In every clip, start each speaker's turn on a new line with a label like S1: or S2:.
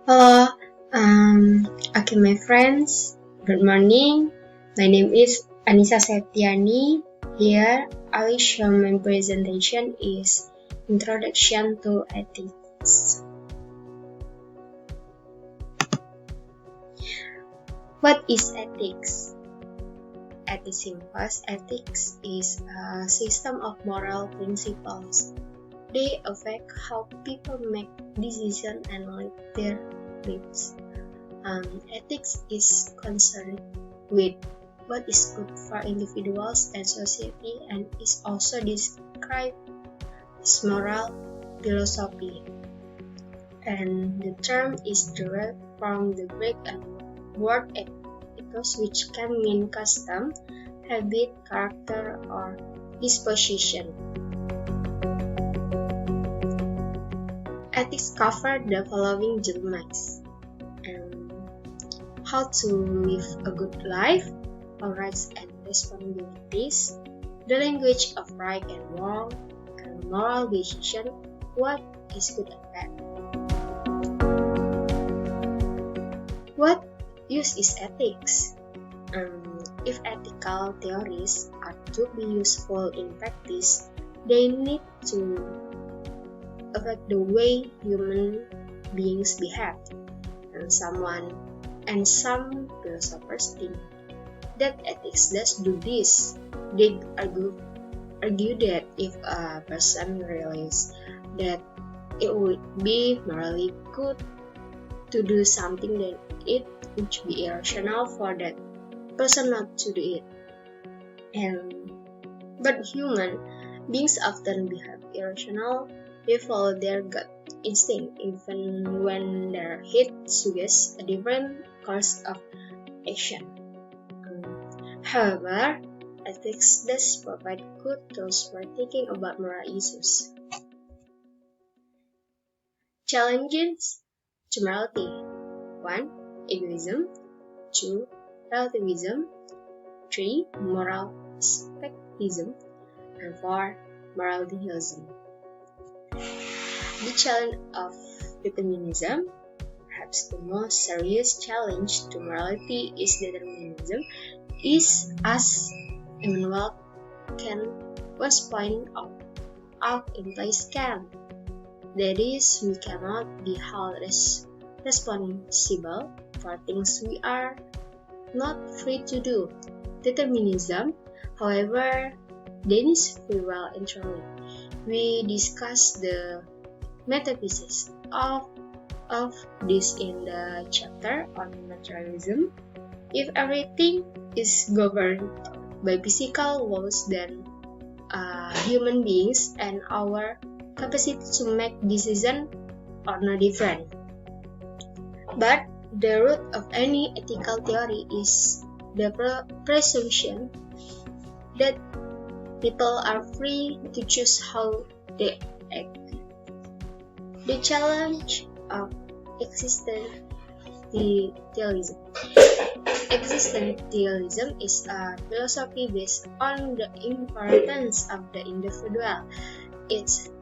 S1: Hello, okay, my friends. Good morning. My name is Annissa Septiani. Here, I will show my presentation is Introduction to Ethics. What is ethics? At the simplest, ethics is a system of moral principles. They affect how people make decisions and live their lives. Ethics is concerned with what is good for individuals and society and is also described as moral philosophy. And the term is derived from the Greek word ethos, which can mean custom, habit, character, or disposition. Ethics cover the following domains: how to live a good life, our rights and responsibilities, the language of right and wrong, and moral decision, what is good and bad. What use is ethics? If ethical theories are to be useful in practice, they need to affect the way human beings behave. Some philosophers think that ethics does do this. They argue that if a person realizes that it would be morally good to do something, then it would be irrational for that person not to do it. But human beings often behave irrational. They follow their gut instinct even when their head suggests a different course of action. However, ethics does provide good tools for thinking about moral issues. Challenges to morality: 1. Egoism. 2. Relativism. 3. Moral skepticism. And 4. Moral nihilism. The challenge of determinism. Perhaps the most serious challenge to morality is determinism, is as Immanuel Kant was pointing out in place Kant. That is, we cannot be held responsible for things we are not free to do. Determinism, however, denies free will entirely. We discussed the metaphysics of this in the chapter on materialism. If everything is governed by physical laws, then human beings and our capacity to make decisions are no different. But the root of any ethical theory is the presumption that people are free to choose how they act. The challenge of existentialism. Existentialism is a philosophy based on the importance of the individual. Its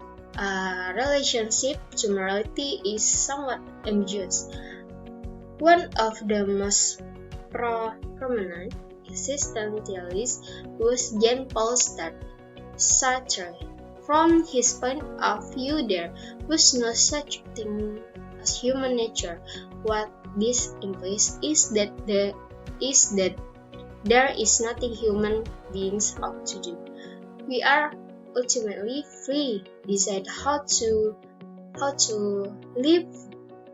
S1: relationship to morality is somewhat ambiguous. One of the most prominent existentialists was Jean-Paul Sartre. From his point of view, there was no such thing as human nature. What this implies is that there is nothing human beings ought to do. We are ultimately free to decide how to live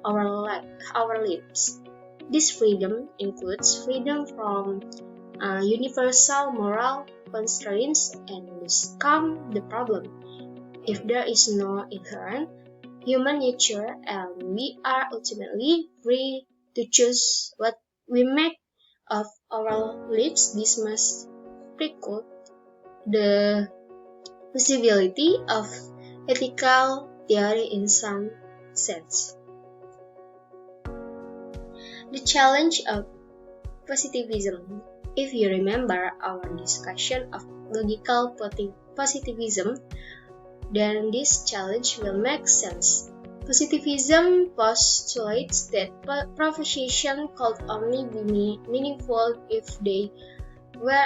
S1: our lives. This freedom includes freedom from universal moral constraints, and thus come the problem. If there is no inherent human nature and we are ultimately free to choose what we make of our lives, this must preclude the possibility of ethical theory in some sense. The challenge of positivism. If you remember our discussion of logical positivism, then this challenge will make sense. Positivism postulates that propositions could only be meaningful if they were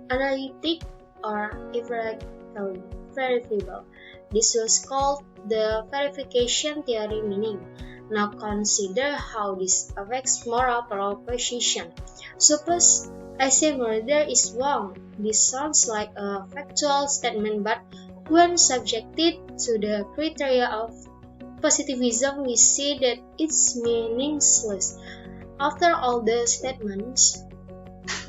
S1: analytic or empirically verifiable. This was called the verification theory meaning. Now consider how this affects moral proposition. Suppose I say murder is wrong. This sounds like a factual statement, but when subjected to the criteria of positivism, we see that it's meaningless. After all, the statements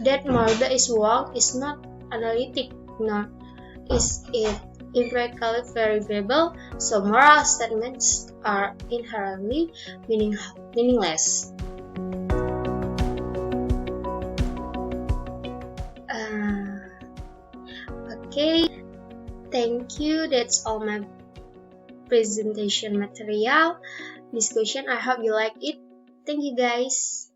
S1: that murder is wrong is not analytic, nor is it empirically verifiable, so moral statements are inherently meaningless. Okay, thank you. That's all my presentation material. This question, I hope you like it. Thank you guys.